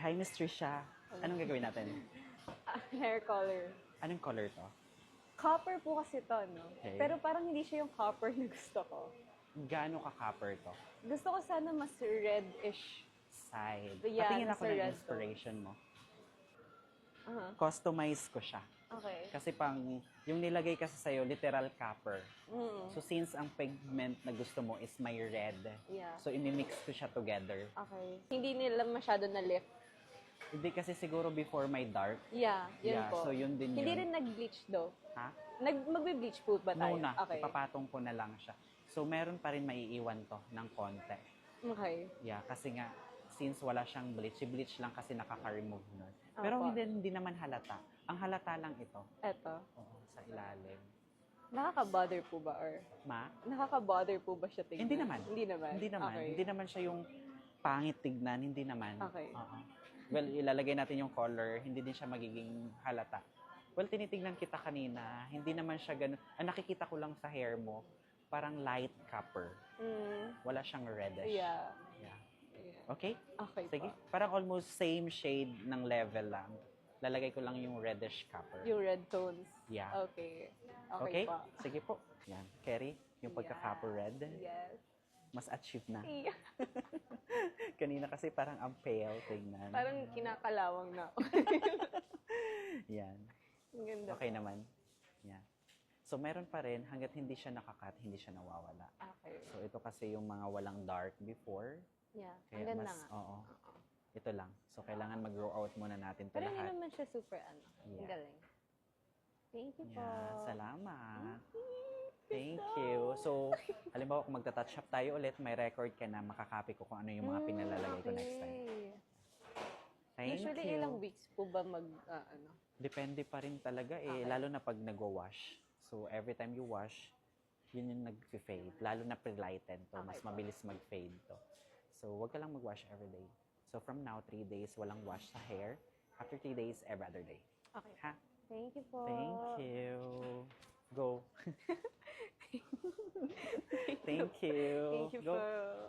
Hi, Miss Trisha. Anong gagawin natin? Hair color. Anong color to? Copper po kasi to, no? Okay. Pero parang hindi siya yung copper na gusto ko. Gaano ka-copper to? Gusto ko sana mas reddish. Side. Yeah, Patingin ako nasa ng red to. inspiration mo. Uh-huh. Customize ko siya. Okay. Kasi yung nilagay kasi sa'yo, literal copper. Mm. So since ang pigment na gusto mo is may red, Yeah. so imimix ko siya together. Okay. Hindi nila masyado na lift. Hindi kasi siguro before may dark. Yeah, yun Yeah, po. so yun din Hindi yun. rin nag-bleach though. Ha? Magbe-bleach po ba tayo? No na, Okay. ipapatong ko na lang siya. So meron pa rin maiiwan to ng konti. Okay. Yeah, kasi nga, since wala siyang bleach, si bleach lang kasi nakaka-remove nun. Pero Opo. hindi naman halata. Ang halata lang ito. Eto. Oo, sa ilalim. Nakaka-bother po ba or nakaka-bother po ba siya tingnan? Hindi naman. Hindi naman. Hindi naman. Okay. Hindi naman siya yung pangit tignan. Hindi naman. Okay. Oo. Well, ilalagay natin yung color. Hindi din siya magiging halata. Well, tinitignan kita kanina. Hindi naman siya ganun. Ang nakikita ko lang sa hair mo, parang light copper. Wala siyang reddish. Yeah. Yeah. Yeah. Okay? Okay Sige. po. Parang almost same shade ng level lang. Lalagay ko lang yung reddish copper. Yung red tones. Yeah. Okay. Okay? Okay po. Sige po. Yan. Kerry, yung pagka-copper red, Yes. mas achieve na. Yeah. Kanina kasi parang ang pale, tingnan. Parang kinakalawang na ako. Yan. Ang ganda. Okay naman. Yan. So, meron pa rin, hanggat hindi siya nakakat, hindi siya nawawala. Okay. So, ito kasi yung mga walang dark before. Yeah. Kaya Ang ganda mas, nga. oo. Ito lang. So, kailangan mag-grow out muna natin ito Pero hindi lahat. naman siya super ano. Ang Yeah. galing. Thank you po. Yeah, salamat. Thank you. So, halimbawa kung magta-touch up tayo ulit, may record ka na, makakopy ko kung ano yung mga pinalalagay ko next time. Okay. Thank Usually, you. ilang weeks po ba ano? Depende pa rin talaga eh, lalo na pag nagwa-wash. So, every time you wash, yun yung nag-fade. Lalo na pre-lighted to, mas Okay po. mabilis mag-fade to. So, wag ka lang mag-wash every day. So, from now, 3 days, walang wash sa hair. After 3 days, every other day. Okay. Ha? Thank you po. Thank you. Go. Thank you. Thank you Go. po.